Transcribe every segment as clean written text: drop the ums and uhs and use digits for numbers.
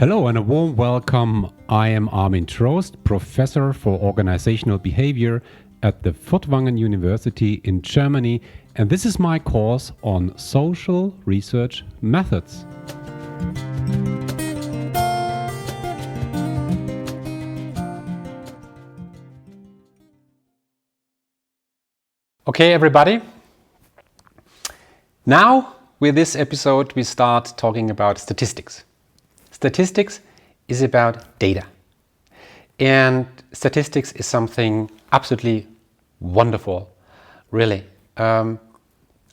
Hello and a warm welcome. I am Armin Trost, Professor for Organizational Behavior at the Furtwangen University in Germany, and this is my course on social research methods. Okay, everybody. Now, with this episode, we start talking about statistics. Statistics is about data. And statistics is something absolutely wonderful, really. I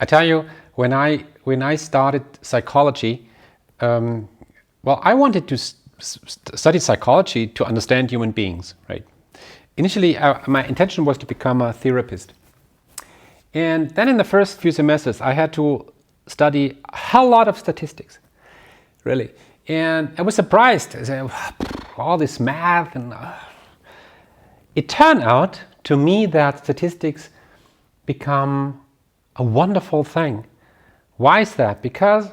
tell you, when I started psychology, I wanted to study psychology to understand human beings, right? Initially, my intention was to become a therapist. And then in the first few semesters, I had to study a hell lot of statistics, really. And I was surprised. I said, all this math and it turned out to me that statistics become a wonderful thing. Why is that? Because,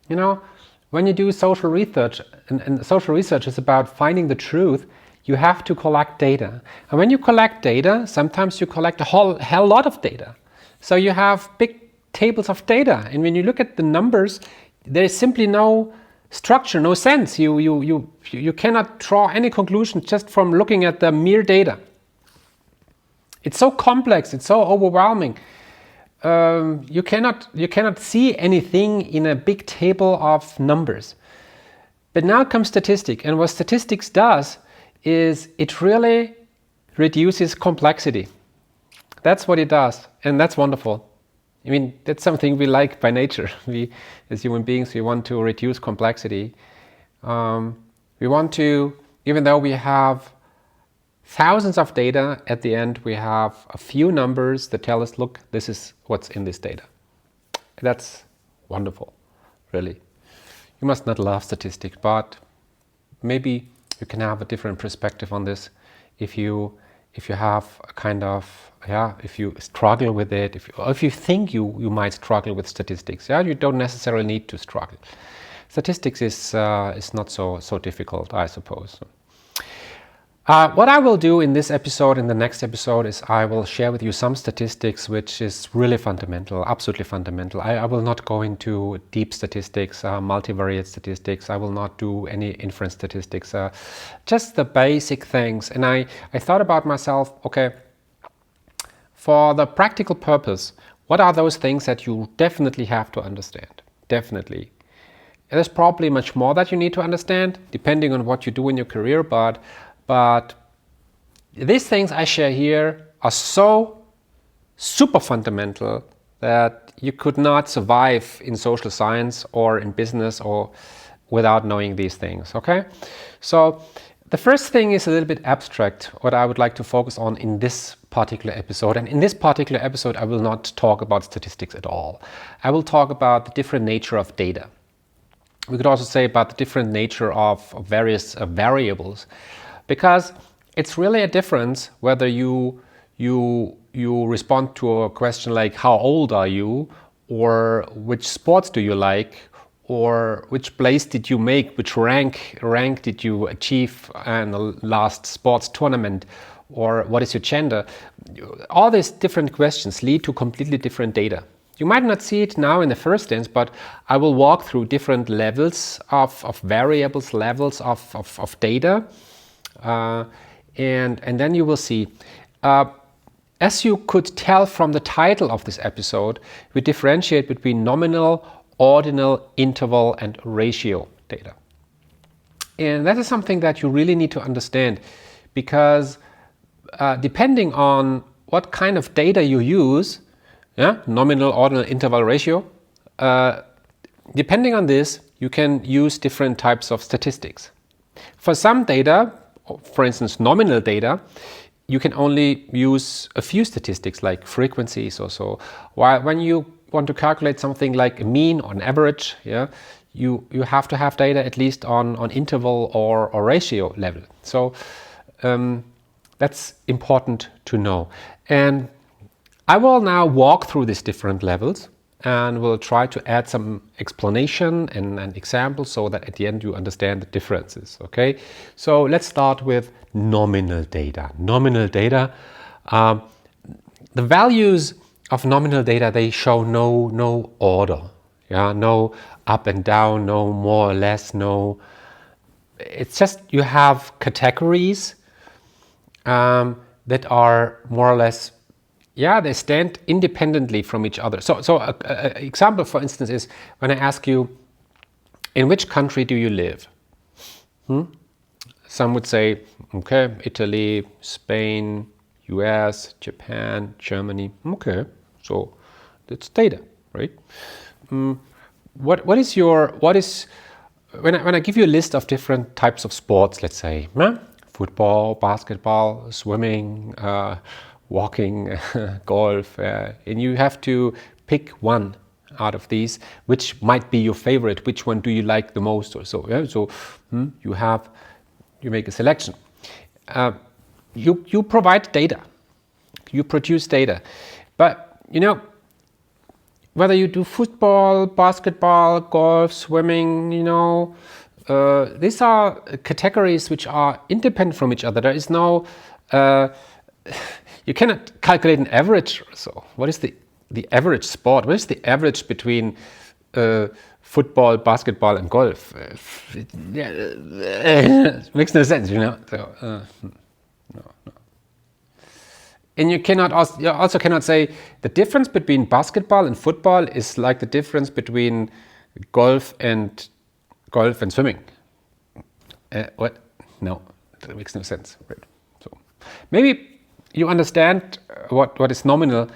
when you do social research, and social research is about finding the truth, you have to collect data. And when you collect data, sometimes you collect a hell lot of data. So you have big tables of data. And when you look at the numbers, there is simply no structure, no sense. You cannot draw any conclusion just from looking at the mere data. It's so complex, it's so overwhelming. You cannot see anything in a big table of numbers. But now comes statistics, and what statistics does is it really reduces complexity. That's what it does, and that's wonderful. I mean, that's something we like by nature. We, as human beings, we want to reduce complexity. We want to, even though we have thousands of data, at the end we have a few numbers that tell us, look, this is what's in this data. That's wonderful, really. You must not love statistics, but maybe you can have a different perspective on this if you have a kind of, if you struggle with it, if you think you might struggle with statistics, you don't necessarily need to struggle. Statistics is not so difficult, I suppose. What I will do in this episode, in the next episode, is I will share with you some statistics which is really fundamental, absolutely fundamental. I will not go into deep statistics, multivariate statistics. I will not do any inference statistics, just the basic things. And I thought about myself, okay, for the practical purpose, what are those things that you definitely have to understand? Definitely. There's probably much more that you need to understand, depending on what you do in your career, but these things I share here are so super fundamental that you could not survive in social science or in business or without knowing these things, okay? So the first thing is a little bit abstract, what I would like to focus on in this particular episode. And in this particular episode, I will not talk about statistics at all. I will talk about the different nature of data. We could also say about the different nature of various variables, because it's really a difference whether you respond to a question like how old are you, or which sports do you like, or which place did you make, which rank did you achieve in the last sports tournament, or what is your gender. All these different questions lead to completely different data. You might not see it now in the first instance, but I will walk through different levels of variables, levels of data. And then you will see, as you could tell from the title of this episode, we differentiate between nominal, ordinal, interval, and ratio data. And that is something that you really need to understand, because depending on what kind of data you use, nominal, ordinal, interval, ratio, depending on this, you can use different types of statistics. For some data, for instance, nominal data, you can only use a few statistics like frequencies or so. While when you want to calculate something like a mean or an average, you have to have data at least on interval or ratio level. So that's important to know. And I will now walk through these different levels and we'll try to add some explanation and an example so that at the end you understand the differences. Okay, so let's start with nominal data. Nominal data, the values of nominal data, they show no order, yeah, no up and down, no more or less, no. It's just you have categories that are more or less, yeah, they stand independently from each other. So an example, for instance, is when I ask you, in which country do you live? Some would say, okay, Italy, Spain, US, Japan, Germany. Okay, so that's data, right? What is when I give you a list of different types of sports, let's say, football, basketball, swimming, walking, golf, and you have to pick one out of these, which might be your favorite, which one do you like the most, or so. Yeah? So you make a selection. You provide data, you produce data, but whether you do football, basketball, golf, swimming, these are categories which are independent from each other. There is no, you cannot calculate an average. So what is the average sport? What is the average between football, basketball and golf? It makes no sense, So, no. And you also cannot say the difference between basketball and football is like the difference between golf and swimming. What? No, that makes no sense. Right. So maybe you understand what is nominal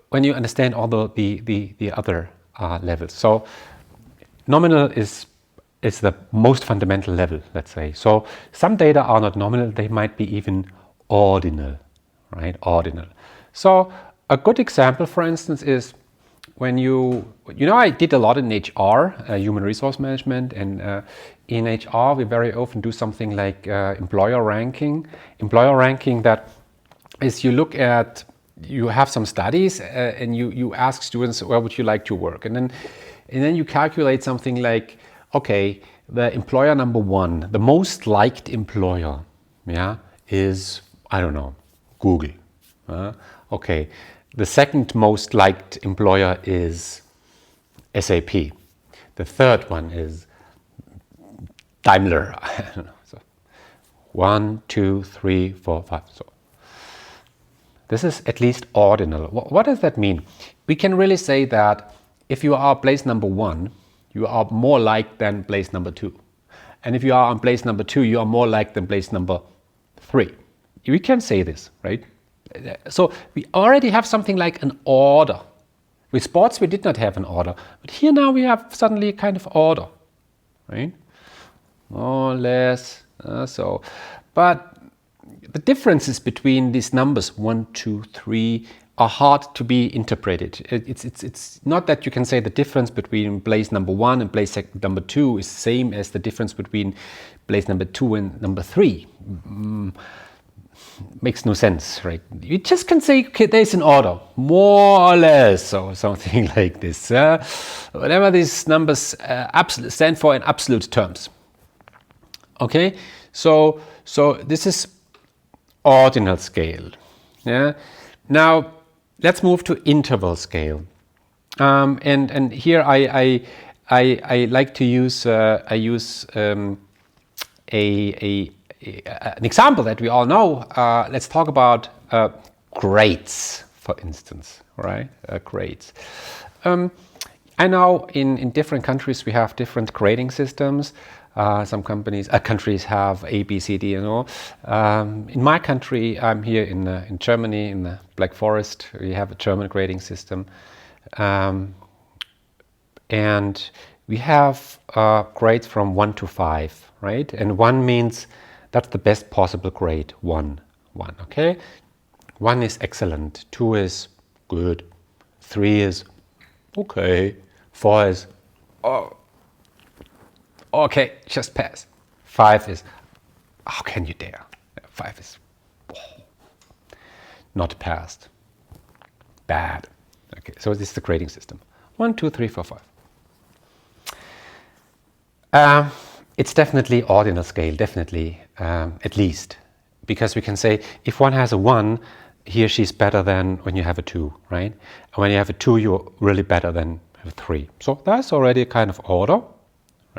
when you understand all the other levels. So nominal is the most fundamental level, let's say. So some data are not nominal; they might be even ordinal. Right, ordinal. So a good example, for instance, is when I did a lot in HR, human resource management, and in HR we very often do something like employer ranking. Employer ranking, that is, you have some studies and you ask students, where would you like to work, and then you calculate something like, okay, the employer number one, the most liked employer, yeah, is, I don't know, Google. Okay, the second most liked employer is SAP. The third one is Daimler. I don't know. So 1, 2, 3, 4, 5. So this is at least ordinal. What does that mean? We can really say that if you are place number one, you are more liked than place number two. And if you are on place number two, you are more liked than place number three. We can say this, right? So we already have something like an order. With sports, we did not have an order. But here now we have suddenly a kind of order, right? More or less. But the differences between these numbers, 1, 2, 3, are hard to be interpreted. It's not that you can say the difference between place number one and place number two is the same as the difference between place number 2 and number 3. Makes no sense, right? You just can say, okay, there's an order, more or less, or something like this. Whatever these numbers stand for in absolute terms. Okay, so this is ordinal scale. Yeah. Now let's move to interval scale. And here I like to use an example that we all know. Let's talk about grades, for instance, right? Grades. I know in different countries we have different grading systems. Some countries have A, B, C, D, and all. In my country, I'm here in Germany, in the Black Forest. We have a German grading system, and we have grades from 1 to 5, right? And 1 means that's the best possible grade. 1, okay? 1 is excellent, 2 is good, 3 is okay, 4 is okay, just pass. 5 is, how can you dare? 5 is not passed, bad. Okay, so this is the grading system. 1, 2, 3, 4, 5. It's definitely ordinal scale, definitely, at least. Because we can say, if one has a 1, he or she's better than when you have a 2, right? And when you have a 2, you're really better than a 3. So that's already a kind of order,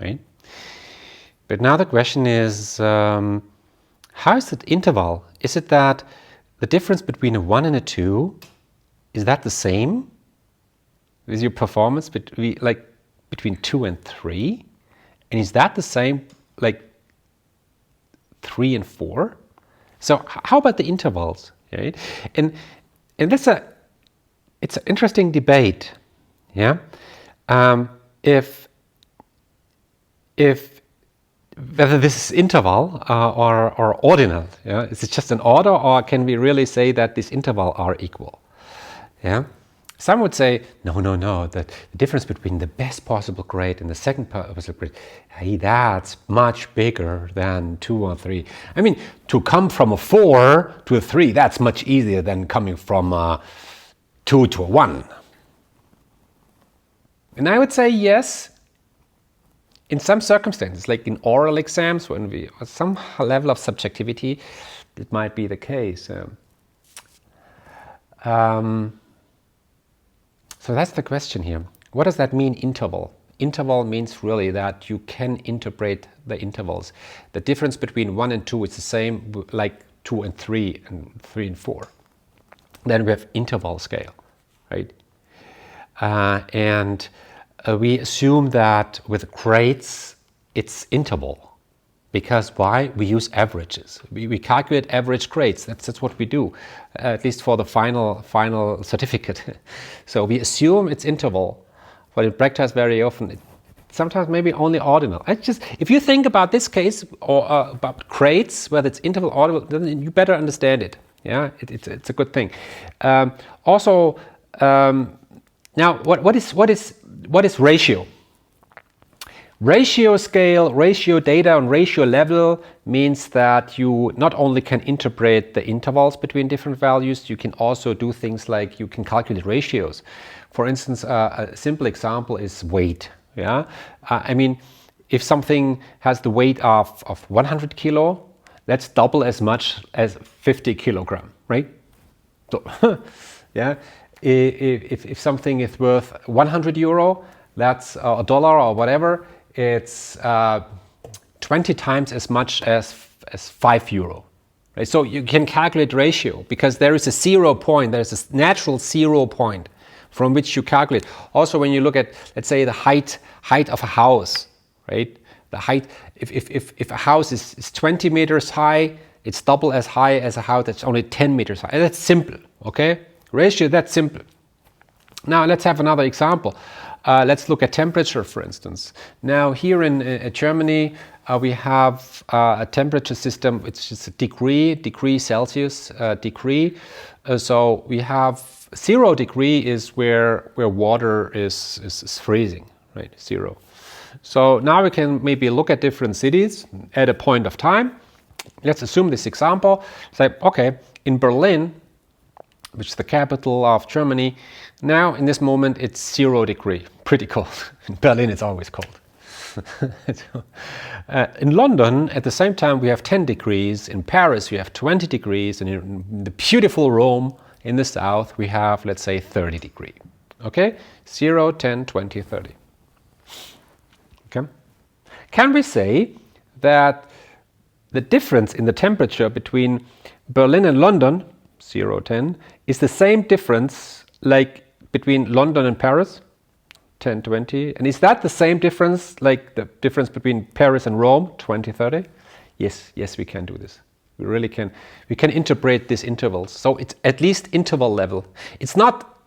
right? But now the question is, how is it interval? Is it that the difference between a 1 and a 2, is that the same with your performance between 2 and 3? And is that the same like 3 and 4? So how about the intervals, right? And it's an interesting debate, yeah. If whether this is interval or ordinal, yeah, is it just an order, or can we really say that these intervals are equal? Yeah. Some would say, no, that the difference between the best possible grade and the second possible grade, hey, that's much bigger than 2 or 3. I mean, to come from a 4 to a 3, that's much easier than coming from a 2 to a 1. And I would say yes, in some circumstances, like in oral exams, when we have some level of subjectivity, it might be the case. So that's the question here. What does that mean, interval? Interval means really that you can interpret the intervals. The difference between 1 and 2 is the same like 2 and 3 and 3 and 4. Then we have interval scale, right? We assume that with grades it's interval. Because why? We use averages. We calculate average grades. That's what we do, at least for the final certificate. So we assume it's interval, but in practice very often, sometimes maybe only ordinal. If you think about this case or about grades, whether it's interval or ordinal, then you better understand it. Yeah, it's a good thing. Now what is ratio? Ratio scale, ratio data, and ratio level means that you not only can interpret the intervals between different values, you can also do things like you can calculate ratios. For instance, a simple example is weight. Yeah, I mean, if something has the weight of 100 kilo, that's double as much as 50 kilogram, right? So, yeah, if something is worth 100 euro, that's a dollar or whatever. It's 20 times as much as 5 euro. Right? So you can calculate ratio because there is a 0 point, there's a natural 0 point from which you calculate. Also, when you look at, let's say, the height of a house, right? The height, if a house is 20 meters high, it's double as high as a house that's only 10 meters high. And that's simple, okay? Ratio, that's simple. Now let's have another example. Let's look at temperature, for instance. Now here in Germany, we have a temperature system, which is a degree Celsius degree. So we have 0 degree is where water is freezing, right? 0. So now we can maybe look at different cities at a point of time. Let's assume this example. Say, okay, in Berlin, which is the capital of Germany, now in this moment it's 0 degree, pretty cold. In Berlin it's always cold. In London at the same time we have 10 degrees, in Paris we have 20 degrees, and in the beautiful Rome in the south we have, let's say, 30 degrees. Okay, 0, 10, 20, 30. Okay. Can we say that the difference in the temperature between Berlin and London, 0, 10, is the same difference like between London and Paris, 10, 20? And is that the same difference like the difference between Paris and Rome, 20, 30? Yes, we can do this. We really can. We can interpret these intervals. So it's at least interval level. It's not.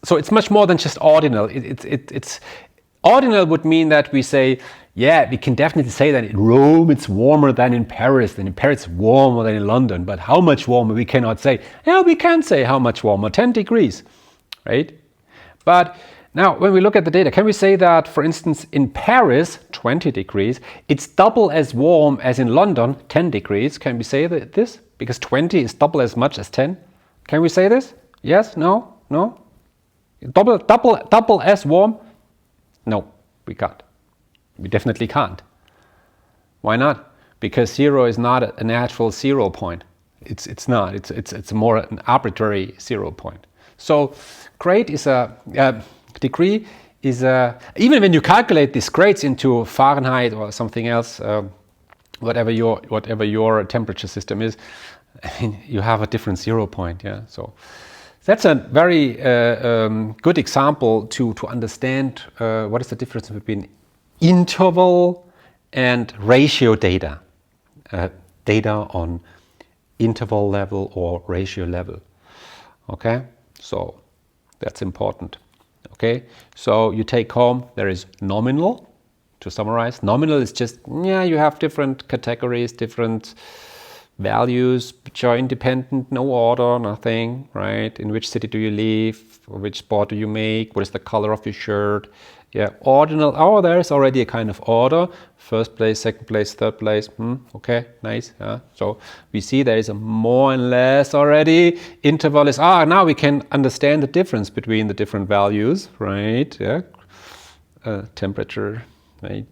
So it's much more than just ordinal. It's ordinal would mean that we say, yeah, we can definitely say that in Rome it's warmer than in Paris, it's warmer than in London. But how much warmer we cannot say. Yeah, we can say how much warmer, 10 degrees, right? But now when we look at the data, can we say that, for instance, in Paris, 20 degrees, it's double as warm as in London, 10 degrees? Can we say this? Because 20 is double as much as 10. Can we say this? Yes? No? No? Double S warm? No, we can't. We definitely can't. Why not? Because 0 is not a natural 0 point. It's not. It's more an arbitrary 0 point. So grade is degree is even when you calculate these grades into Fahrenheit or something else, whatever your temperature system is, you have a different 0 point. Yeah. So that's a very good example to understand what is the difference between interval and ratio data. Data on interval level or ratio level. Okay, so that's important. Okay, so you take home, there is nominal. To summarize, nominal is just, you have different categories, different values which are independent, no order, nothing, right? In which city do you live? Which sport do you make? What is the color of your shirt? Yeah, ordinal, there is already a kind of order. First place, second place, third place. Okay, nice. Yeah. So we see there is a more and less already. Interval is, now we can understand the difference between the different values, right? Yeah. Temperature, right?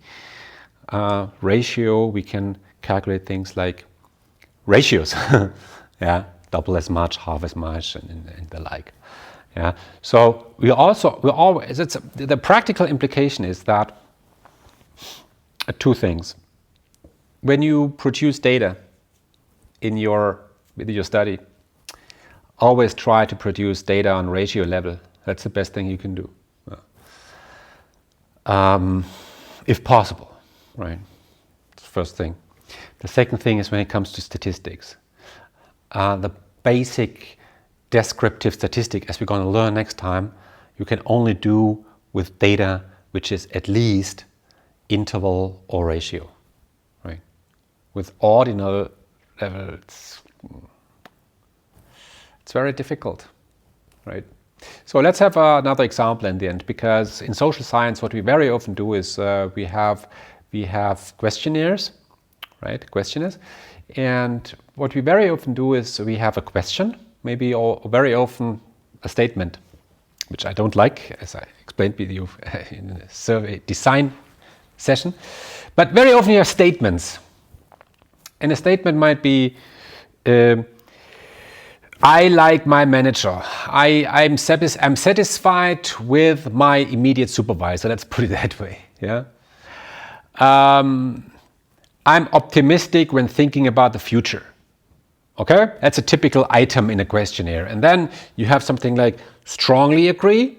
Ratio, we can calculate things like ratios. Yeah, double as much, half as much, and the like. Yeah. So we always, the practical implication is that two things. When you produce data with your study, always try to produce data on ratio level. That's the best thing you can do, if possible, right? That's the first thing. The second thing is when it comes to statistics, the basic descriptive statistic, as we're going to learn next time, you can only do with data which is at least interval or ratio, right? With ordinal level, it's very difficult, right? So let's have another example in the end, because in social science, what we very often do is we have questionnaires, right? Questionnaires, and what we very often do is we have a question, maybe, or very often a statement, which I don't like, as I explained with you in the survey design session. But very often you have statements. And a statement might be, I like my manager. I'm satisfied with my immediate supervisor. Let's put it that way. Yeah. I'm optimistic when thinking about the future. Okay, that's a typical item in a questionnaire. And then you have something like strongly agree,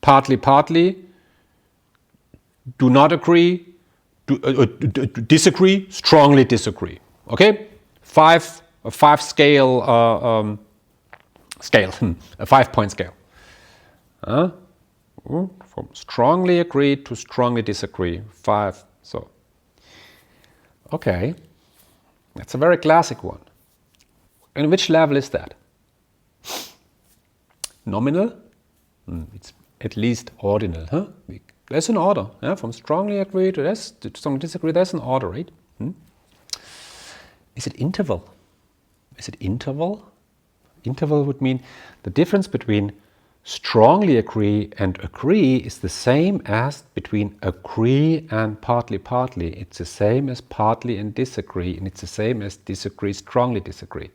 partly, do not agree, disagree, strongly disagree. Okay, a 5-point scale. From strongly agree to strongly disagree, 5. So, okay. That's a very classic one. And which level is that? Nominal? It's at least ordinal. Huh? There's an order. Yeah? From strongly agree to strongly disagree, there's an order, right? Is it interval? Is it interval? Interval would mean the difference between strongly agree and agree is the same as between agree and partly. It's the same as partly and disagree, and it's the same as disagree, strongly disagree.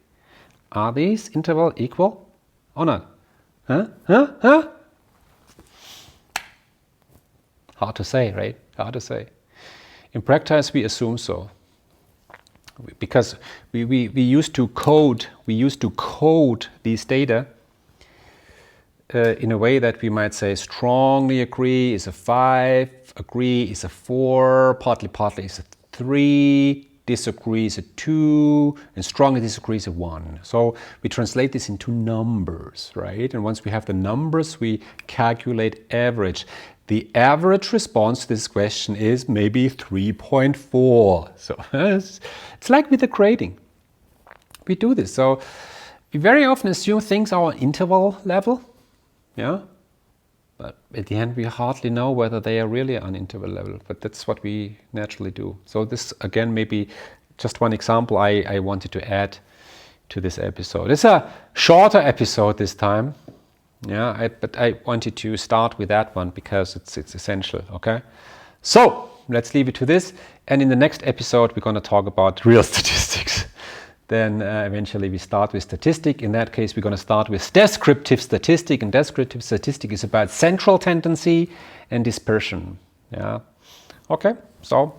Are these interval equal or not? Huh? Hard to say, right? Hard to say. In practice, we assume so, because we used to code these data in a way that we might say strongly agree is a 5, agree is a 4, partly is a 3, disagree is a 2, and strongly disagree is a 1. So we translate this into numbers, right? And once we have the numbers, we calculate average. The average response to this question is maybe 3.4. So it's like with the grading. We do this. So we very often assume things are on interval level. Yeah, but at the end we hardly know whether they are really on interval level, but that's what we naturally do. So this again maybe just one example I wanted to add to this episode. It's a shorter episode this time, Yeah, but I wanted to start with that one because it's essential. Okay, so let's leave it to this, and in the next episode we're going to talk about real statistics. Then eventually we start with statistic. In that case, we're going to start with descriptive statistic, and descriptive statistic is about central tendency and dispersion. Yeah. Okay, so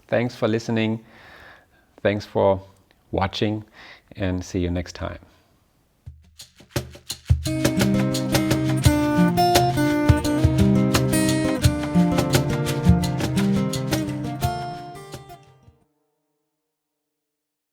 thanks for listening, thanks for watching, and see you next time.